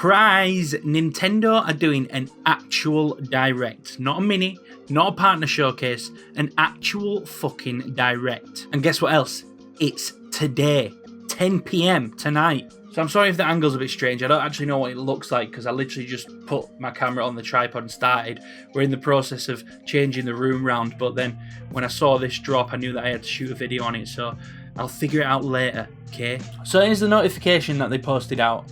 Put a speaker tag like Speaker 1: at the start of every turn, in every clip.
Speaker 1: Surprise! Nintendo are doing an actual direct. Not a mini, not a partner showcase, an actual fucking direct. And guess what else? It's today, 10 PM tonight. So I'm sorry if the angle's a bit strange. I don't actually know what it looks like because I literally just put my camera on the tripod and started. We're in the process of changing the room round, but then when I saw this drop, I knew that I had to shoot a video on it, so I'll figure it out later, okay? So here's the notification that they posted out.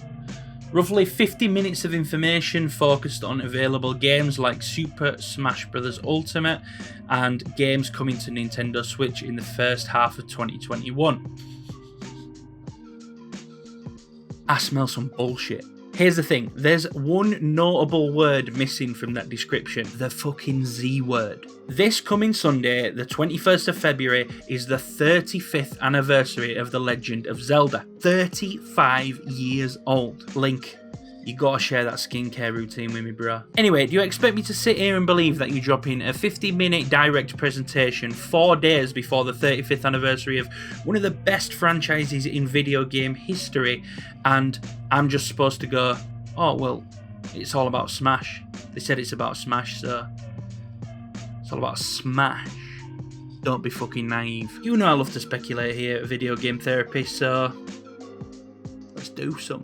Speaker 1: Roughly 50 minutes of information focused on available games like Super Smash Bros. Ultimate and games coming to Nintendo Switch in the first half of 2021. I smell some bullshit. Here's the thing, there's one notable word missing from that description, the fucking Z word. This coming Sunday, the 21st of February, is the 35th anniversary of The Legend of Zelda. 35 years old. Link, you gotta share that skincare routine with me, bro. Anyway, do you expect me to sit here and believe that you're dropping a 50-minute direct presentation 4 days before the 35th anniversary of one of the best franchises in video game history, and I'm just supposed to go, oh, well, it's all about Smash. They said it's about Smash, so it's all about Smash. Don't be fucking naive. You know I love to speculate here at Video Game Therapy, so let's do some.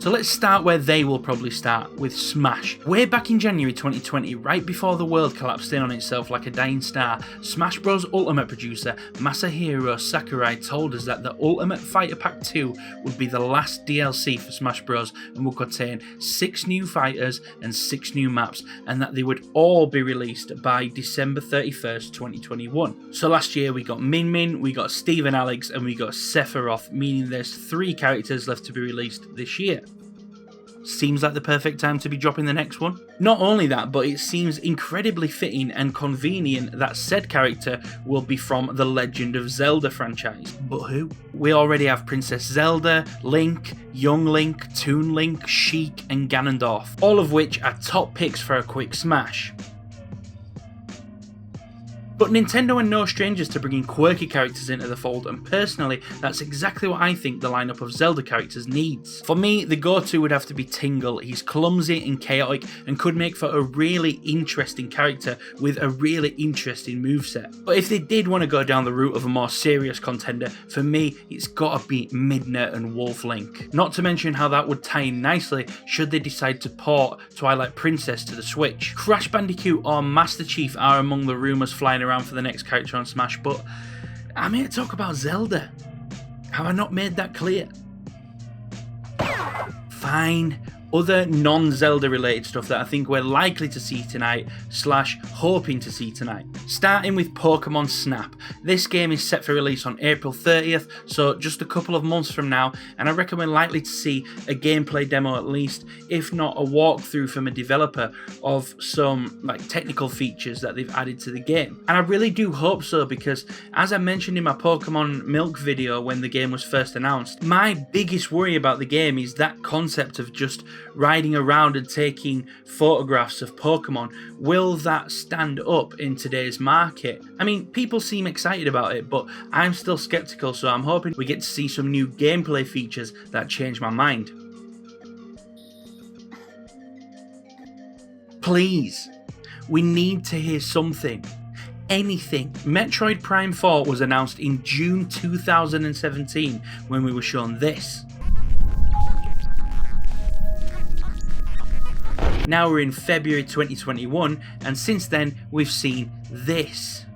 Speaker 1: So let's start where they will probably start, with Smash. Way back in January 2020, right before the world collapsed in on itself like a dying star, Smash Bros. Ultimate producer Masahiro Sakurai told us that the Ultimate Fighter Pack 2 would be the last DLC for Smash Bros. And would contain 6 new fighters and 6 new maps, and that they would all be released by December 31st, 2021. So last year we got Min Min, we got Steve and Alex, and we got Sephiroth, meaning there's 3 characters left to be released this year. Seems like the perfect time to be dropping the next one. Not only that, but it seems incredibly fitting and convenient that said character will be from the Legend of Zelda franchise. But who? We already have Princess Zelda, Link, Young Link, Toon Link, Sheik and Ganondorf, all of which are top picks for a quick smash. But Nintendo are no strangers to bringing quirky characters into the fold, and personally, that's exactly what I think the lineup of Zelda characters needs. For me, the go-to would have to be Tingle. He's clumsy and chaotic and could make for a really interesting character with a really interesting moveset. But if they did want to go down the route of a more serious contender, for me, it's gotta be Midna and Wolf Link. Not to mention how that would tie in nicely should they decide to port Twilight Princess to the Switch. Crash Bandicoot or Master Chief are among the rumours flying around for the next character on Smash, but I'm here to talk about Zelda. Have I not made that clear? Fine. Other non-Zelda related stuff that I think we're likely to see tonight / hoping to see tonight. Starting with Pokemon Snap. This game is set for release on April 30th, so just a couple of months from now, and I reckon we're likely to see a gameplay demo at least, if not a walkthrough from a developer of some technical features that they've added to the game. And I really do hope so, because as I mentioned in my Pokemon Milk video when the game was first announced, my biggest worry about the game is that concept of just riding around and taking photographs of Pokemon. Will that stand up in today's market? I mean, people seem excited about it, but I'm still skeptical, so I'm hoping we get to see some new gameplay features that change my mind. Please, we need to hear something. Anything. Metroid Prime 4 was announced in June 2017 when we were shown this. Now we're in February 2021, and since then we've seen this.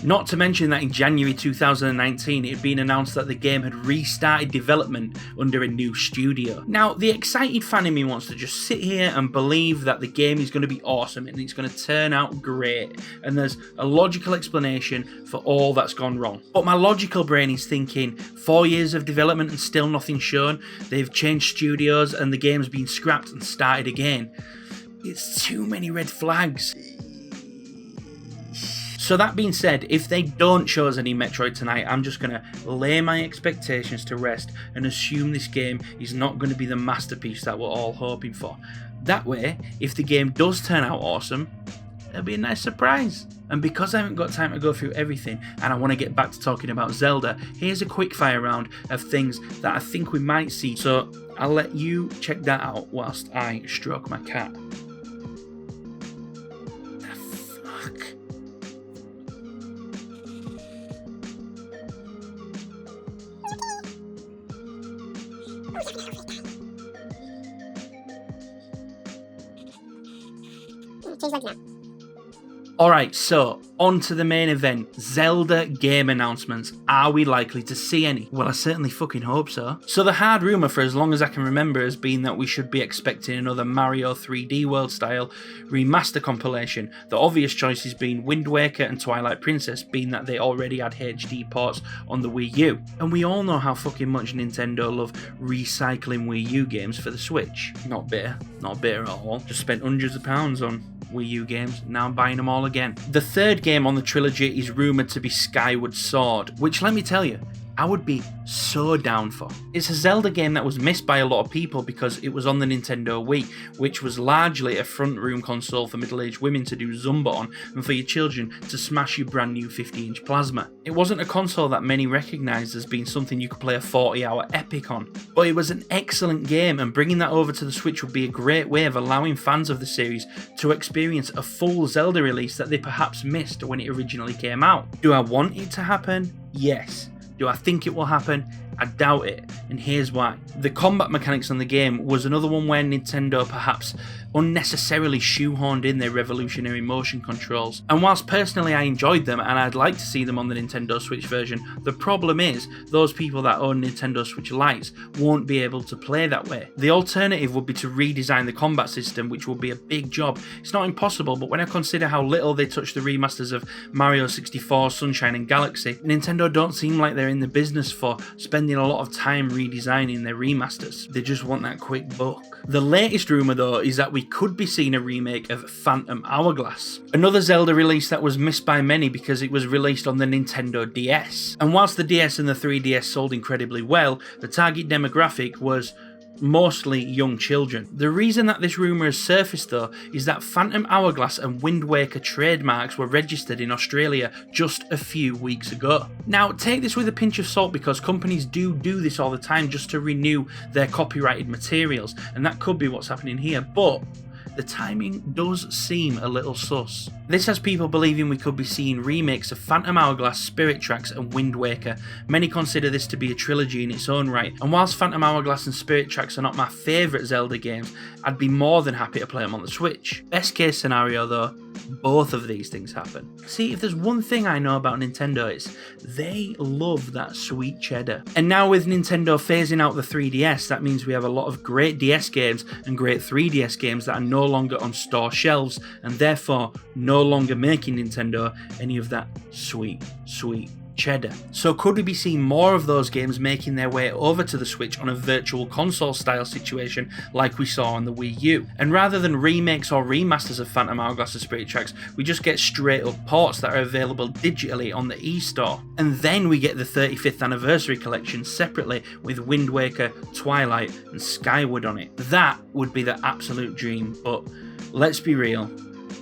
Speaker 1: Not to mention that in January 2019 it had been announced that the game had restarted development under a new studio. Now, the excited fan in me wants to just sit here and believe that the game is going to be awesome and it's going to turn out great, and there's a logical explanation for all that's gone wrong. But my logical brain is thinking, 4 years of development and still nothing shown, they've changed studios and the game's been scrapped and started again. It's too many red flags. So that being said, if they don't show us any Metroid tonight, I'm just going to lay my expectations to rest and assume this game is not going to be the masterpiece that we're all hoping for. That way, if the game does turn out awesome, it'll be a nice surprise. And because I haven't got time to go through everything and I want to get back to talking about Zelda, here's a quick fire round of things that I think we might see. So I'll let you check that out whilst I stroke my cat. Alright, so on to the main event, Zelda game announcements. Are we likely to see any? Well, I certainly fucking hope so. So the hard rumour for as long as I can remember has been that we should be expecting another Mario 3D World style remaster compilation. The obvious choices being Wind Waker and Twilight Princess, being that they already had HD ports on the Wii U. And we all know how fucking much Nintendo love recycling Wii U games for the Switch. Not bitter at all. Just spent hundreds of pounds on Wii U games, now I'm buying them all again. The third game on the trilogy is rumoured to be Skyward Sword, which let me tell you, I would be so down for. It's a Zelda game that was missed by a lot of people because it was on the Nintendo Wii, which was largely a front room console for middle-aged women to do Zumba on and for your children to smash your brand new 50-inch plasma. It wasn't a console that many recognised as being something you could play a 40-hour epic on, but it was an excellent game, and bringing that over to the Switch would be a great way of allowing fans of the series to experience a full Zelda release that they perhaps missed when it originally came out. Do I want it to happen? Yes. Do I think it will happen? I doubt it, and here's why. The combat mechanics on the game was another one where Nintendo perhaps unnecessarily shoehorned in their revolutionary motion controls. And whilst personally I enjoyed them and I'd like to see them on the Nintendo Switch version, the problem is those people that own Nintendo Switch Lites won't be able to play that way. The alternative would be to redesign the combat system, which would be a big job. It's not impossible, but when I consider how little they touch the remasters of Mario 64, Sunshine and Galaxy, Nintendo don't seem like they're in the business for spending a lot of time redesigning their remasters. They just want that quick buck. The latest rumour though is that we could be seeing a remake of Phantom Hourglass, another Zelda release that was missed by many because it was released on the Nintendo DS. And whilst the DS and the 3DS sold incredibly well, the target demographic was mostly young children. The reason that this rumour has surfaced though is that Phantom Hourglass and Wind Waker trademarks were registered in Australia just a few weeks ago. Now take this with a pinch of salt because companies do this all the time just to renew their copyrighted materials, and that could be what's happening here, but the timing does seem a little sus. This has people believing we could be seeing remakes of Phantom Hourglass, Spirit Tracks and Wind Waker. Many consider this to be a trilogy in its own right, and whilst Phantom Hourglass and Spirit Tracks are not my favourite Zelda games, I'd be more than happy to play them on the Switch. Best case scenario though, both of these things happen. See, if there's one thing I know about Nintendo, it's they love that sweet cheddar. And now with Nintendo phasing out the 3DS, that means we have a lot of great DS games and great 3DS games that are no longer on store shelves, and therefore no longer making Nintendo any of that sweet cheddar. So could we be seeing more of those games making their way over to the Switch on a virtual console style situation like we saw on the Wii U? And rather than remakes or remasters of Phantom Hourglass and Spirit Tracks, we just get straight up ports that are available digitally on the eStore. And then we get the 35th anniversary collection separately with Wind Waker, Twilight and Skyward on it. That would be the absolute dream, but let's be real.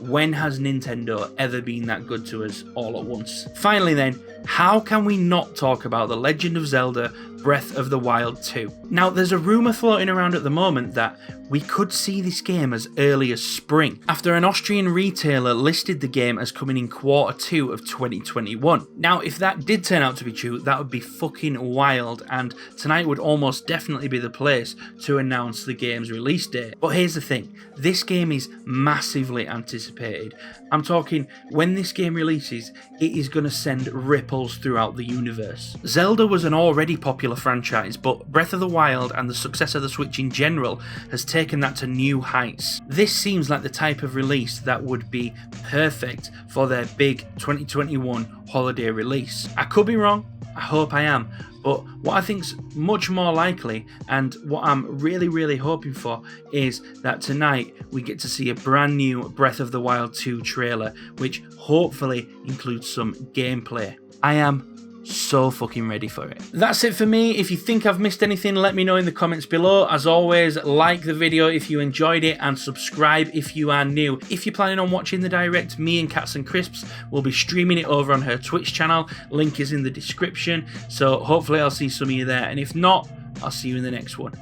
Speaker 1: When has Nintendo ever been that good to us all at once? Finally then, how can we not talk about The Legend of Zelda Breath of the Wild 2? Now, there's a rumour floating around at the moment that we could see this game as early as spring, after an Austrian retailer listed the game as coming in Q2 of 2021. Now, if that did turn out to be true, that would be fucking wild, and tonight would almost definitely be the place to announce the game's release date. But here's the thing, this game is massively anticipated. I'm talking, when this game releases, it is going to send ripples throughout the universe. Zelda was an already popular franchise, but Breath of the Wild and the success of the Switch in general has taken that to new heights. This seems like the type of release that would be perfect for their big 2021 holiday release. I could be wrong, I hope I am, but what I think's much more likely, and what I'm really hoping for, is that tonight we get to see a brand new Breath of the Wild 2 trailer, which hopefully includes some gameplay. I am so fucking ready for it. That's it for me. If you think I've missed anything, let me know in the comments below. As always, like the video if you enjoyed it and subscribe if you are new. If you're planning on watching the direct, me and Cats and Crisps will be streaming it over on her Twitch channel. Link is in the description, so hopefully I'll see some of you there, and if not, I'll see you in the next one.